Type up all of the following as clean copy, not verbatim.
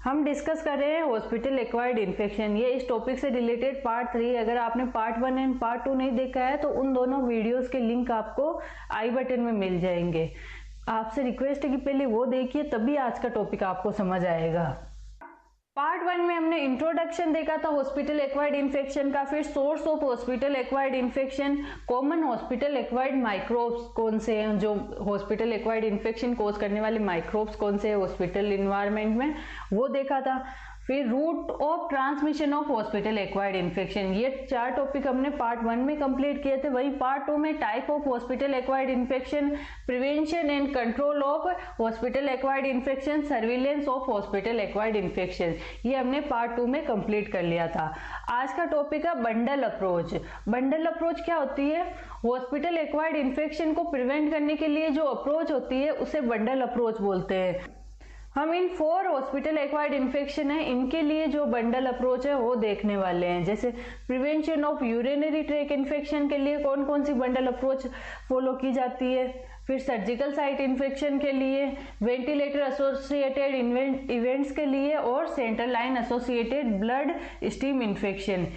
हम डिस्कस कर रहे हैं हॉस्पिटल एक्वायर्ड इन्फेक्शन। ये इस टॉपिक से रिलेटेड पार्ट 3। अगर आपने पार्ट 1 एंड पार्ट 2 नहीं देखा है तो उन दोनों वीडियोस के लिंक आपको आई बटन में मिल जाएंगे। आपसे रिक्वेस्ट है कि पहले वो देखिए, तभी आज का टॉपिक आपको समझ आएगा। पार्ट 1 में हमने इंट्रोडक्शन देखा था हॉस्पिटल एक्वायर्ड इन्फेक्शन का, फिर source of hospital acquired infection, common hospital acquired microbes कौन से हैं, जो हॉस्पिटल एक्वायर्ड इन्फेक्शन कॉज करने वाले माइक्रोब्स कौन से हैं हॉस्पिटल इन्वायरमेंट में, वो देखा था। फिर root of transmission of hospital acquired infection, ये 4 टॉपिक हमने पार्ट 1 में कंप्लीट किए थे। वहीं पार्ट 2 में type of hospital acquired infection, prevention and control of hospital acquired infection, surveillance of hospital acquired infection, ये हमने पार्ट 2 में कंप्लीट कर लिया था। आज का टॉपिक है बंडल अप्रोच। बंडल अप्रोच क्या होती है? हॉस्पिटल एक्वायर्ड इन्फेक्शन को प्रिवेंट करने के लिए जो अप्रोच होती है उसे बंडल अप्रोच बोलते हैं। हम इन 4 हॉस्पिटल एक्वायर्ड इन्फेक्शन है, इनके लिए जो बंडल अप्रोच है वो देखने वाले हैं। जैसे prevention of urinary track infection के लिए कौन कौन सी बंडल अप्रोच फॉलो की जाती है, फिर सर्जिकल साइट इन्फेक्शन के लिए, वेंटिलेटर एसोसिएटेड इवेंट्स के लिए, और central line associated blood stream infection.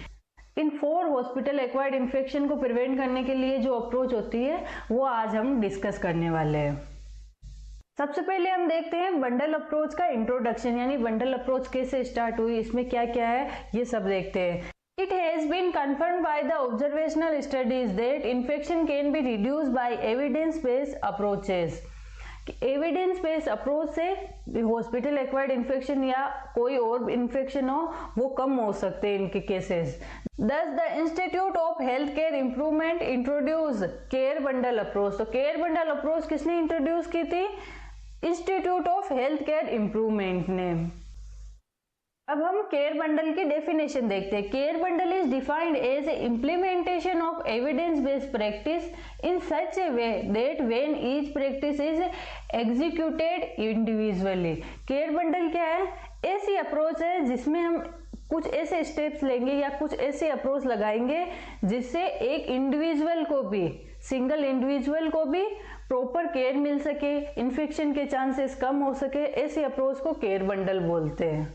इन 4 हॉस्पिटल एक्वायर्ड इन्फेक्शन को प्रिवेंट करने के लिए जो अप्रोच होती है वो आज हम डिस्कस करने वाले हैं। सबसे पहले हम देखते हैं बंडल अप्रोच का इंट्रोडक्शन, यानी बंडल अप्रोच कैसे स्टार्ट हुई, इसमें क्या क्या है ये सब देखते हैं। It has been confirmed by the observational studies that infection can be reduced by evidence-based approaches. Evidence based approach से हॉस्पिटल एक्वायर्ड इन्फेक्शन या कोई और इन्फेक्शन हो वो कम हो सकते हैं इनके cases. Thus the Institute of Healthcare Improvement introduced care bundle approach. तो केयर बंडल अप्रोच किसने इंट्रोड्यूस की थी? Institute of health care improvement ने। अब हम केयर बंडल की डेफिनेशन देखते हैं। Care bundle is defined as a implementation of evidence based practice in such a way that when each practice is executed individually. Care bundle क्या है? ऐसी approach है जिसमें हम कुछ ऐसे स्टेप्स लेंगे या कुछ ऐसे अप्रोच लगाएंगे जिससे एक इंडिविजुअल को भी, सिंगल इंडिविजुअल को भी प्रॉपर केयर मिल सके, इन्फेक्शन के चांसेस कम हो सके। ऐसे अप्रोच को केयर बंडल बोलते हैं।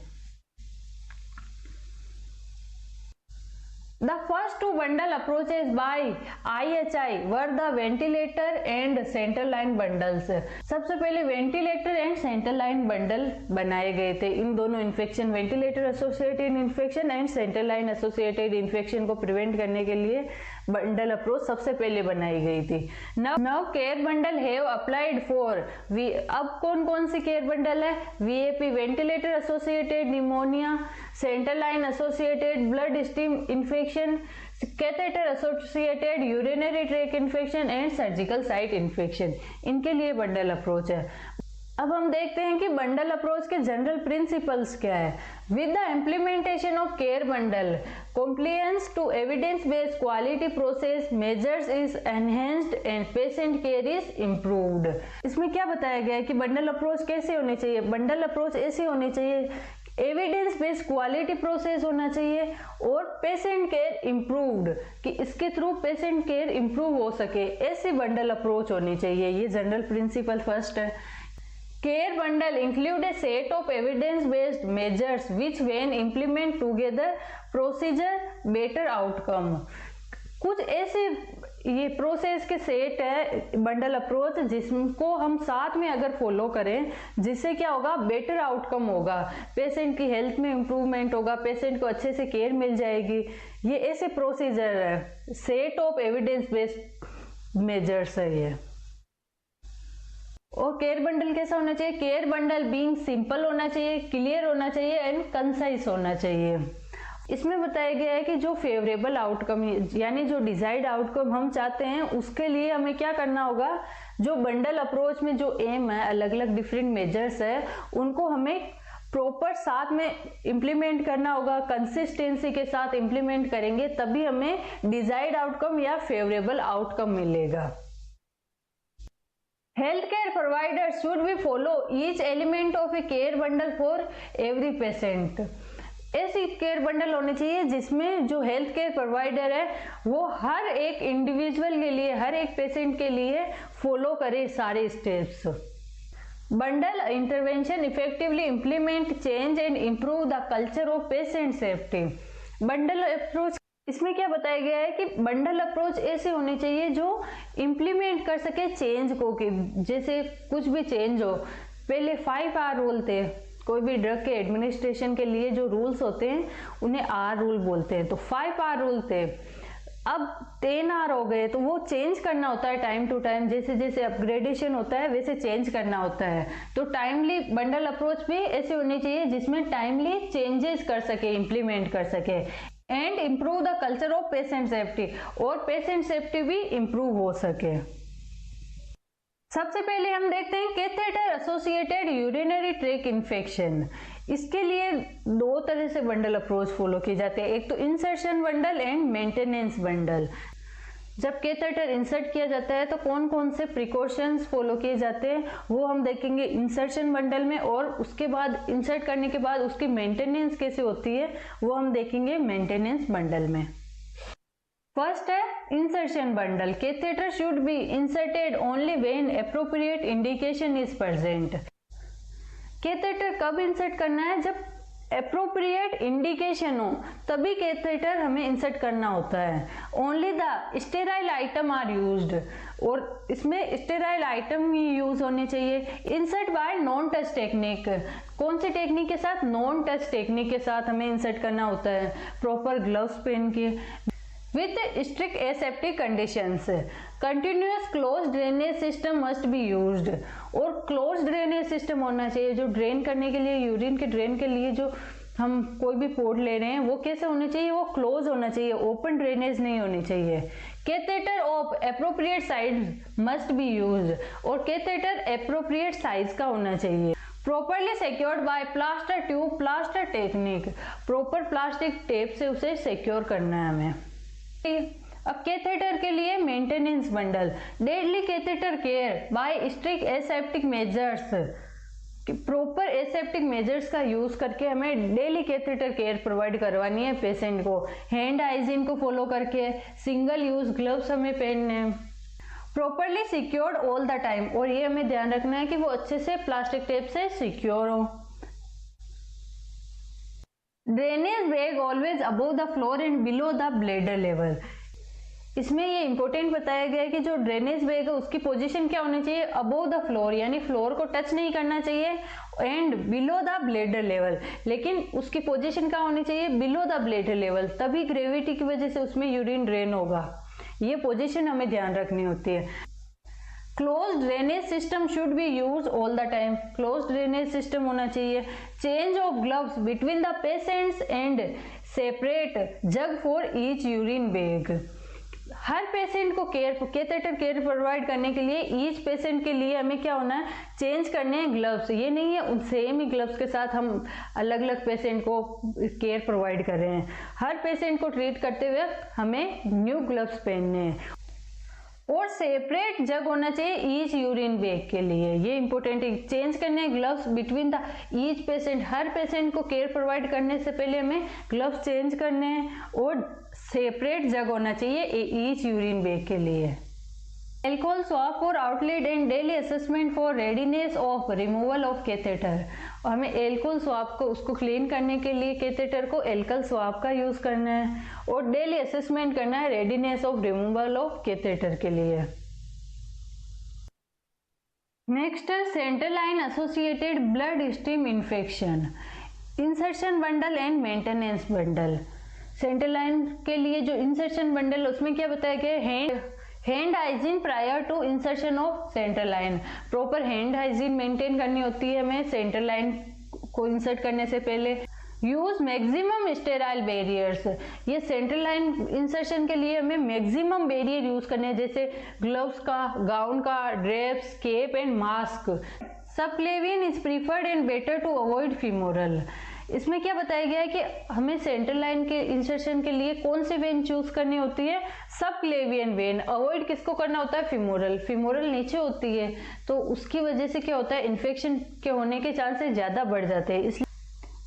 The first 2 bundle approaches by IHI were the ventilator and central line bundles. सबसे पहले ventilator and central line bundle बनाए गए थे। इन दोनों infection, ventilator associated infection and central line associated infection को प्रिवेंट करने के लिए बंडल अप्रोच सबसे पहले बनाई गई थी। Now care bundle have applied for अब कौन कौन सी केयर बंडल है? VAP ventilator associated pneumonia, central line associated blood stream infection, catheter associated urinary track infection and surgical site infection, इनके लिए बंडल अप्रोच है। अब हम देखते हैं कि बंडल अप्रोच के जनरल प्रिंसिपल्स क्या है। With the implementation of care bundle, compliance to evidence based quality process measures is enhanced and patient care is improved। इसमें क्या बताया गया है कि बंडल अप्रोच कैसे होने चाहिए? बंडल अप्रोच ऐसे होने चाहिए, एविडेंस बेस्ड क्वालिटी प्रोसेस होना चाहिए और पेशेंट केयर इम्प्रूव्ड, कि इसके थ्रू पेशेंट केयर इम्प्रूव हो सके, ऐसी बंडल अप्रोच होनी चाहिए। ये जनरल प्रिंसिपल फर्स्ट है। Care bundle include a set of evidence-based measures which when implement together procedure better outcome। कुछ ऐसे ये प्रोसेस के सेट है बंडल अप्रोच जिसको हम साथ में अगर फॉलो करें, जिससे क्या होगा? बेटर आउटकम होगा, पेशेंट की हेल्थ में इम्प्रूवमेंट होगा, पेशेंट को अच्छे से केयर मिल जाएगी। ये ऐसे प्रोसीजर है, set of evidence based measures है ये। और केयर बंडल कैसा होना चाहिए? केयर बंडल बीइंग सिंपल होना चाहिए, क्लियर होना चाहिए एंड कंसाइज होना चाहिए। इसमें बताया गया है कि जो फेवरेबल आउटकम यानी जो डिजायर्ड आउटकम हम चाहते हैं उसके लिए हमें क्या करना होगा? जो बंडल अप्रोच में जो एम है, अलग अलग डिफरेंट मेजर्स है, उनको हमें प्रॉपर साथ में इम्प्लीमेंट करना होगा। कंसिस्टेंसी के साथ इम्प्लीमेंट करेंगे तभी हमें डिजायर्ड आउटकम या फेवरेबल आउटकम मिलेगा। Healthcare providers should be follow each element of a care bundle for every patient। ऐसी केयर बंडल होने चाहिए जिसमें जो हेल्थ केयर प्रोवाइडर है वो हर एक इंडिविजुअल के लिए, हर एक पेशेंट के लिए फॉलो करे सारे steps. Bundle intervention effectively implement change and improve the culture of patient safety. Bundle approach, इसमें क्या बताया गया है कि बंडल अप्रोच ऐसे होनी चाहिए जो इम्प्लीमेंट कर सके चेंज को, कि जैसे कुछ भी चेंज हो। पहले 5R रूल थे, कोई भी ड्रग के एडमिनिस्ट्रेशन के लिए जो रूल्स होते हैं उन्हें R रूल बोलते हैं, तो 5R रूल थे, अब 10R हो गए, तो वो चेंज करना होता है टाइम टू टाइम, जैसे जैसे अपग्रेडेशन होता है वैसे चेंज करना होता है। तो टाइमली बंडल अप्रोच भी ऐसे होनी चाहिए जिसमें टाइमली चेंजेस कर सके, इम्प्लीमेंट कर सके, and improve the culture of patient safety, और पेशेंट सेफ्टी भी इम्प्रूव हो सके। सबसे पहले हम देखते हैं catheter associated urinary tract infection. इसके लिए दो तरह से बंडल अप्रोच फॉलो किए जाते हैं, एक तो insertion bundle and maintenance bundle. जब कैथेटर इंसर्ट किया जाता है तो कौन कौन से प्रिकॉशंस फॉलो किए जाते हैं वो हम देखेंगे इंसर्शन बंडल में, और उसके बाद इंसर्ट करने के बाद उसकी मेंटेनेंस कैसे होती है वो हम देखेंगे मेंटेनेंस बंडल में। फर्स्ट है insertion bundle. Catheter should be inserted only when appropriate indication is present. Catheter कब इंसर्ट करना है? जब एप्रोप्रिएट इंडिकेशन हो तभी कैथेटर हमें इंसर्ट करना होता है। Only the sterile item are used, और इसमें स्टेराइल आइटम ही यूज होने चाहिए। Insert by non touch technique, कौन सी टेक्निक के साथ? नॉन टच टेक्निक के साथ हमें इंसर्ट करना होता है, प्रॉपर ग्लव्स पहन के, with strict aseptic conditions। continuous closed drainage system must be used, और closed drainage system होना चाहिए जो ड्रेन करने के लिए, यूरिन के ड्रेन के लिए जो हम कोई भी पोर्ट ले रहे हैं वो कैसे होना चाहिए? वो क्लोज होना चाहिए, ओपन ड्रेनेज नहीं होनी चाहिए। Catheter of appropriate size must be use, और कैथेटर एप्रोप्रिएट साइज का होना चाहिए। Properly secured by plaster tube plaster technique, proper plastic tape से उसे सिक्योर करना है हमें। अब कैथेटर के लिए maintenance bundle. Deadly catheter care by strict aseptic measures, proper aseptic measures का यूज करके हमें डेली कैथेटर केयर प्रोवाइड करवानी है पेशेंट को। हैंड हाइजीन को फॉलो करके, सिंगल यूज ग्लव्स हमें पहनने, properly secured all the time, और ये हमें ध्यान रखना है कि वो अच्छे से प्लास्टिक टेप से सिक्योर हो। Drainage bag always above the floor and below the bladder level. इसमें ये इंपॉर्टेंट बताया गया है कि जो ड्रेनेज बैग है उसकी पोजीशन क्या होनी चाहिए? अबव द फ्लोर, यानी फ्लोर को टच नहीं करना चाहिए, and below the bladder level, लेकिन उसकी पोजीशन क्या होनी चाहिए? बिलो द ब्लेडर लेवल, तभी ग्रेविटी की वजह से उसमें यूरिन ड्रेन होगा। ये पोजीशन हमें ध्यान रखनी होती है। Close drainage system should be use all the time, close drainage system होना चाहिए। Change of gloves between the patients and separate jug for each urine bag. Her patient को कैथेटर केयर प्रोवाइड करने के लिए ईच पेशेंट के लिए हमें क्या होना है? चेंज करने हैं ग्लव्स। ये नहीं है उन सेम ही ग्लव्स के साथ हम अलग अलग पेशेंट को केयर प्रोवाइड कर रहे हैं। हर पेशेंट को ट्रीट करते हुए हमें न्यू ग्लव्स पहनने हैं, और सेपरेट जग होना चाहिए ईच यूरिन बैग के लिए। ये इंपॉर्टेंट है। चेंज करने हैं gloves between the each patient, her patient को केयर प्रोवाइड करने से पहले हमें ग्लव्स चेंज करने हैं, और सेपरेट जग होना चाहिए ईच यूरिन बैग के लिए। Alcohol swab for outlet and daily assessment for readiness of removal of catheter. हमें एल्कोहल स्वैब को उसको क्लीन करने के लिए कैथेटर को एल्कोहल स्वैब का यूज करना है, और डेली असेसमेंट करना है readiness of removal of catheter के लिए। नेक्स्ट है central line associated blood stream infection, insertion bundle and maintenance bundle. Central line के लिए जो इंसर्शन बंडल उसमें क्या बताया गया? Hand hygiene prior to insertion of central line, proper hand hygiene maintain करनी होती है हमें सेंट्रल लाइन को इंसर्ट करने से पहले। यूज मैक्सिमम स्टेराइल बैरियर्स, ये सेंट्रल लाइन इंसर्शन के लिए हमें मैक्सिमम बैरियर यूज करने हैं, जैसे ग्लव्स का, गाउन का, drapes, cap and mask. Subclavian is preferred and better to avoid femoral. इसमें क्या बताया गया है कि हमें सेंट्रल लाइन के इंसर्शन के लिए कौन सी वेन चूज करनी होती है? Subclavian vein. अवॉइड किसको करना होता है? फीमोरल। फीमोरल नीचे होती है तो उसकी वजह से क्या होता है? इन्फेक्शन के होने के चांसेस ज्यादा बढ़ जाते हैं,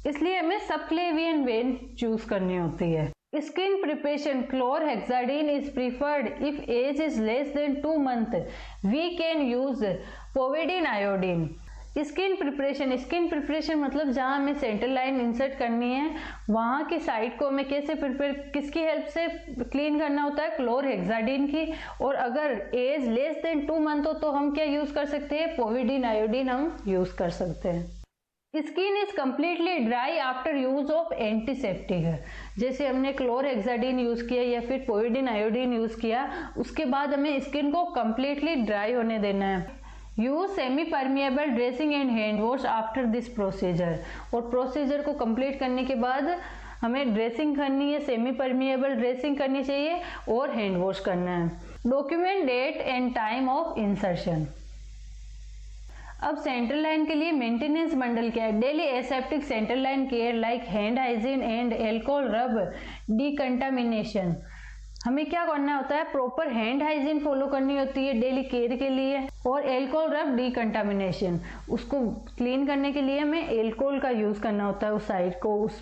इसलिए हमें सबक्लेवियन वेन चूज करनी होती है। Skin preparation, chlorhexidine is preferred if age is less than 2 months। We can use povidone iodine. Skin preparation मतलब जहाँ हमें सेंटर लाइन इंसर्ट करनी है वहाँ की साइड को हमें कैसे किसकी हेल्प से क्लीन करना होता है, क्लोरहेक्साडिन की। और अगर एज लेस देन 2 मंथ हो तो हम क्या यूज कर सकते हैं, पोविडीन आयोडीन हम यूज कर सकते हैं। Skin is completely dry after use of antiseptic, जैसे हमने क्लोरहेक्साडिन यूज किया या फिर पोविडीन आयोडीन यूज किया, उसके बाद हमें स्किन को कम्प्लीटली ड्राई होने देना है। Use semi permeable dressing and hand wash after this procedure, और प्रोसीजर को कंप्लीट करने के बाद हमें ड्रेसिंग करनी है, सेमी परमिएबल ड्रेसिंग करनी चाहिए और हैंड वॉश करना है। Document date and time of insertion. अब सेंट्रल लाइन के लिए मेंटेनेंस बंडल क्या है, daily aseptic central line care like hand hygiene and alcohol रब डिकंटामिनेशन। हमें क्या करना होता है, प्रॉपर हैंड हाइजीन फॉलो करनी होती है डेली केयर के लिए, और एल्कोहल रब डिकंटामिनेशन, उसको क्लीन करने के लिए हमें एल्कोहल का यूज करना होता है उस साइड को, उस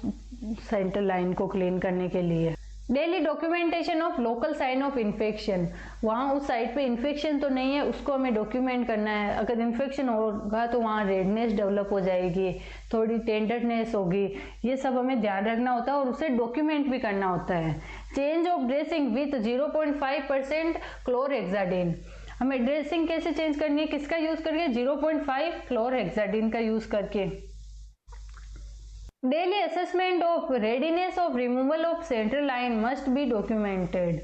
सेंट्रल लाइन को क्लीन करने के लिए। Daily documentation of local sign of infection, वहाँ उस साइड पे इन्फेक्शन तो नहीं है उसको हमें डॉक्यूमेंट करना है। अगर इन्फेक्शन होगा तो वहाँ रेडनेस डेवलप हो जाएगी, थोड़ी टेंडरनेस होगी, ये सब हमें ध्यान रखना होता है और उसे डॉक्यूमेंट भी करना होता है। चेंज ऑफ ड्रेसिंग विथ 0.5% क्लोरहेक्साडिन, हमें ड्रेसिंग कैसे चेंज करनी है, किसका यूज करके, 0.5 क्लोरहेक्साडिन का यूज करके। Daily assessment of readiness of removal of central line must be documented,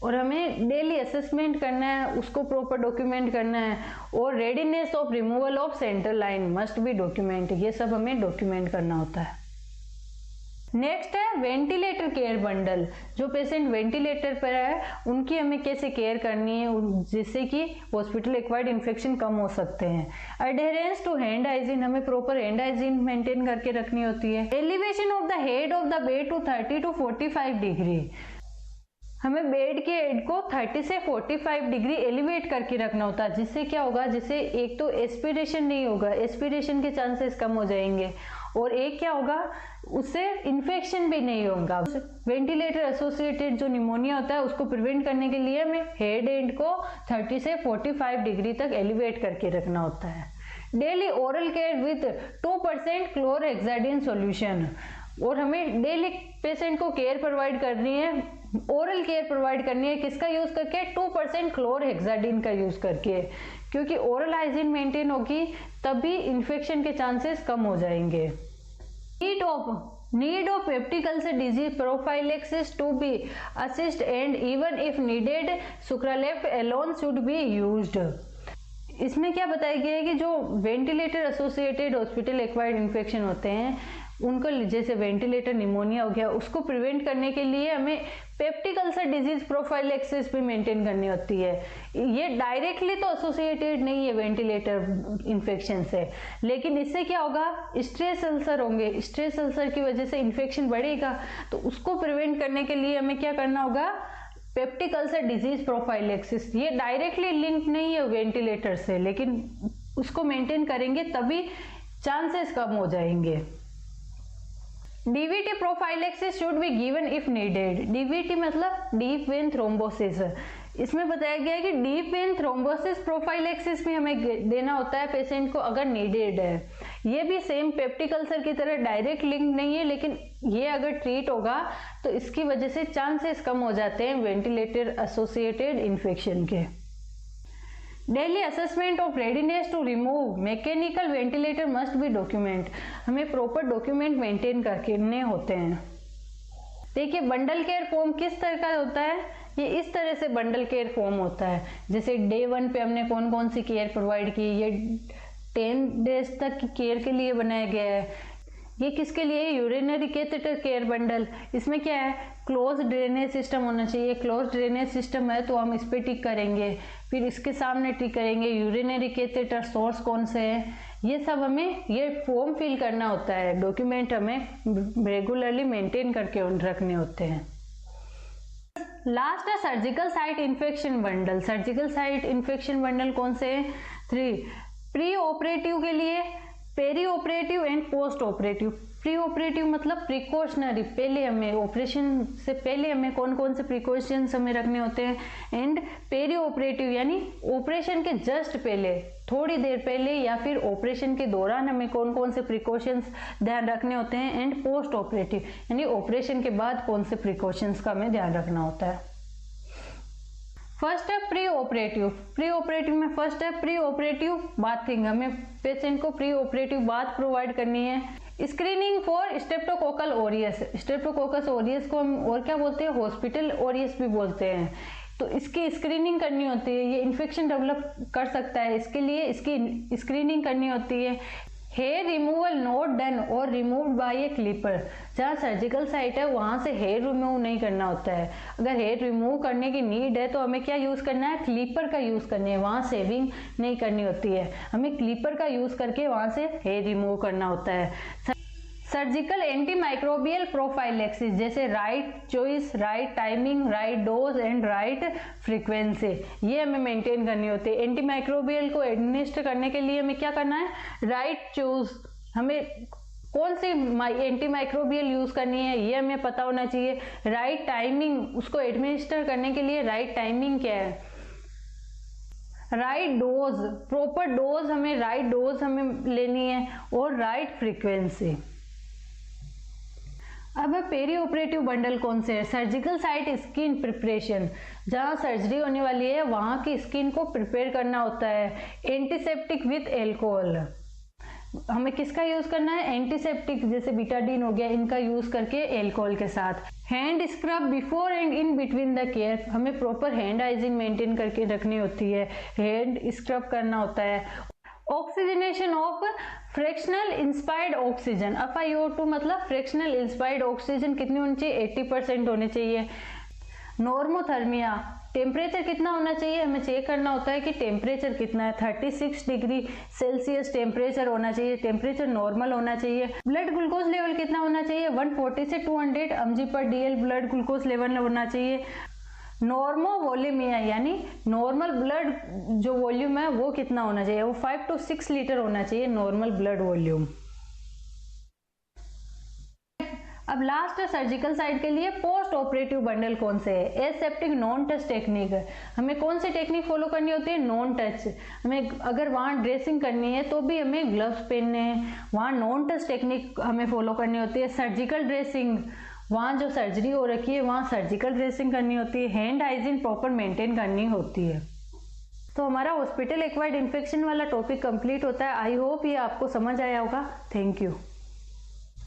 और हमें डेली असेसमेंट करना है, उसको प्रॉपर डॉक्यूमेंट करना है। और readiness of removal of central line must be document, ये सब हमें डॉक्यूमेंट करना होता है। नेक्स्ट है वेंटिलेटर केयर बंडल, जो पेशेंट वेंटिलेटर पर है उनकी हमें कैसे केयर करनी है जिससे कि हॉस्पिटल एक्वायर्ड इन्फेक्शन कम हो सकते हैं। अडेरेंस टू हैंड हाइजीन, हमें प्रॉपर हैंड हाइजीन मेंटेन करके रखनी होती है। Elevation of the head of the bed to 30 to 45 degree, हमें बेड के हेड को 30 से 45 डिग्री एलिवेट करके रखना होता है, जिससे क्या होगा, जिससे एक तो एस्पिरेशन नहीं होगा, एस्पिरेशन के चांसेस कम हो जाएंगे, और एक क्या होगा, उससे इन्फेक्शन भी नहीं होगा। वेंटिलेटर एसोसिएटेड जो निमोनिया होता है उसको प्रिवेंट करने के लिए हमें हेड एंड को 30 से 45 डिग्री तक एलिवेट करके रखना होता है। Daily oral care with 2% chlorhexidine solution, और हमें डेली पेशेंट को केयर प्रोवाइड करनी है, ओरल केयर प्रोवाइड करनी है, किसका यूज करके, 2% क्लोरहेक्साडिन का यूज करके, क्योंकि ओरल हाइजीन मेंटेन होगी तभी इन्फेक्शन के चांसेस कम हो जाएंगे। Need of peptic ulcer disease prophylaxis to be assist and even if needed sucralfate alone should be used। इसमें क्या बताया गया है कि जो ventilator associated hospital acquired infection होते हैं उनको, जैसे वेंटिलेटर निमोनिया हो गया, उसको प्रिवेंट करने के लिए हमें पेप्टिक अल्सर डिजीज प्रोफाइलैक्सिस भी मेंटेन करनी होती है। ये डायरेक्टली तो एसोसिएटेड नहीं है वेंटिलेटर इन्फेक्शन से, लेकिन इससे क्या होगा, स्ट्रेस अल्सर होंगे, स्ट्रेस अल्सर की वजह से इन्फेक्शन बढ़ेगा, तो उसको प्रिवेंट करने के लिए हमें क्या करना होगा, पेप्टिक अल्सर डिजीज प्रोफाइलैक्सिस। ये डायरेक्टली लिंक नहीं है वेंटिलेटर से, लेकिन उसको मेंटेन करेंगे तभी चांसेस कम हो जाएंगे। DVT prophylaxis should be given if needed. DVT मतलब डीप वेन थ्रोम्बोसिस, इसमें बताया गया है कि डीप वेन थ्रोम्बोसिस प्रोफाइलैक्सिस भी हमें देना होता है पेशेंट को अगर नीडेड है। ये भी सेम पेप्टिक अल्सर की तरह डायरेक्ट लिंक नहीं है, लेकिन ये अगर ट्रीट होगा तो इसकी वजह से चांसेस कम हो जाते हैं वेंटिलेटर एसोसिएटेड इन्फेक्शन के। Daily assessment of readiness to remove mechanical ventilator must be document, हमें प्रॉपर डॉक्यूमेंट मेंटेन करने होते हैं। देखिए बंडल केयर फॉर्म किस तरह का होता है, ये इस तरह से बंडल केयर फॉर्म होता है। जैसे डे 1 पे हमने कौन कौन सी केयर प्रोवाइड की, ये 10 डेज तक की केयर के लिए बनाया गया है। ये किसके लिए, यूरिनरी कैथेटर केयर बंडल। इसमें क्या है, क्लोज ड्रेनेज सिस्टम होना चाहिए। क्लोज ड्रेनेज सिस्टम है तो हम इस पे टिक करेंगे, फिर इसके सामने टिक करेंगे यूरिनरी कैथेटर सोर्स कौन से है, ये सब हमें ये फॉर्म फिल करना होता है। डॉक्यूमेंट हमें रेगुलरली मेंटेन करके रखने होते हैं। लास्ट है surgical site infection bundle. Surgical site infection bundle कौन से हैं, 3। प्री ऑपरेटिव के लिए, peri operative and post operative. Pre operative मतलब प्रिकॉशनरी, पहले हमें ऑपरेशन से पहले हमें कौन कौन से प्रिकॉशंस हमें रखने होते हैं, एंड पेरी ऑपरेटिव यानी ऑपरेशन के जस्ट पहले थोड़ी देर पहले या फिर ऑपरेशन के दौरान हमें कौन कौन से प्रिकॉशंस ध्यान रखने होते हैं, एंड पोस्ट ऑपरेटिव यानी ऑपरेशन के बाद कौन से प्रिकॉशंस का हमें ध्यान रखना होता है। फर्स्ट है प्री ऑपरेटिव। प्री ऑपरेटिव में फर्स्ट है प्री ऑपरेटिव बाथिंग। हमें पेशेंट को प्री ऑपरेटिव बाथ प्रोवाइड करनी है। Screening for streptococcal Orius. Streptococcus Orius को हम और क्या बोलते हैं, हॉस्पिटल ओरियस भी बोलते हैं। तो इसकी स्क्रीनिंग करनी होती है, ये इन्फेक्शन डेवलप कर सकता है, इसके लिए इसकी स्क्रीनिंग करनी होती है। हेयर रिमूवल नॉट डन और रिमूव्ड बाय ए क्लिपर। जहाँ सर्जिकल साइट है वहाँ से हेयर रिमूव नहीं करना होता है। अगर हेयर रिमूव करने की नीड है तो हमें क्या यूज़ करना है, क्लिपर का यूज़ करनी है। वहाँ सेविंग नहीं करनी होती है, हमें क्लिपर का यूज़ करके वहाँ से हेयर रिमूव करना होता है। सर्जिकल एंटी माइक्रोबियल प्रोफाइलेक्सिस जैसे right choice, right timing, right dose and right frequency, ये हमें मेंटेन करनी होती है। एंटी माइक्रोबियल को एडमिनिस्टर करने के लिए हमें क्या करना है, राइट चूज, हमें कौन सी एंटी माइक्रोबियल यूज करनी है ये हमें पता होना चाहिए। राइट टाइमिंग, उसको एडमिनिस्टर करने के लिए राइट टाइमिंग क्या है। राइट डोज, प्रॉपर डोज, हमें राइट डोज हमें लेनी है, और राइट फ्रीक्वेंसी। अब पेरी ऑपरेटिव बंडल कौन से है, सर्जिकल साइट स्किन प्रिपरेशन, जहाँ सर्जरी होने वाली है वहाँ की स्किन को प्रिपेयर करना होता है। एंटीसेप्टिक विथ एल्कोहल, हमें किसका यूज करना है, एंटीसेप्टिक जैसे बीटाडीन हो गया, इनका यूज करके एल्कोहल के साथ। Hand scrub before and in between the care, हमें प्रॉपर हैंड हाइजीन मेंटेन करके रखनी होती है, हैंड स्क्रब करना होता है। Oxygenation of fractional inspired oxygen, FiO2 मतलब फ्रैक्शनल इंस्पायर्ड ऑक्सीजन कितनी होनी चाहिए, 80% होने चाहिए। नॉर्मोथर्मिया, टेम्परेचर कितना होना चाहिए, हमें चेक करना होता है कि टेम्परेचर कितना है, 36 डिग्री सेल्सियस टेम्परेचर होना चाहिए, टेम्परेचर नॉर्मल होना चाहिए। ब्लड ग्लूकोज लेवल कितना होना चाहिए, 140 से 200 mg/dl ब्लड ग्लूकोज लेवल होना चाहिए। नॉर्मोवोलेमिया यानी नॉर्मल ब्लड जो वॉल्यूम है वो कितना होना चाहिए, वो 5 to 6 लीटर होना चाहिए नॉर्मल ब्लड वॉल्यूम। अब लास्ट है सर्जिकल साइड के लिए पोस्ट ऑपरेटिव बंडल कौन से है, एसेप्टिक नॉन टच टेक्निक। हमें कौन सी टेक्निक फॉलो करनी होती है, नॉन टच। हमें अगर वहाँ ड्रेसिंग करनी है तो भी हमें ग्लव्स पहनने हैं, वहाँ नॉन टच टेक्निक हमें फॉलो करनी होती है। सर्जिकल ड्रेसिंग, वहाँ जो सर्जरी हो रखी है वहाँ सर्जिकल ड्रेसिंग करनी होती है, हैंड हाइजीन प्रॉपर मेंटेन करनी होती है। तो हमारा हॉस्पिटल एक्वायर्ड इन्फेक्शन वाला टॉपिक कंप्लीट होता है। आई होप ये आपको समझ आया होगा। Thank you.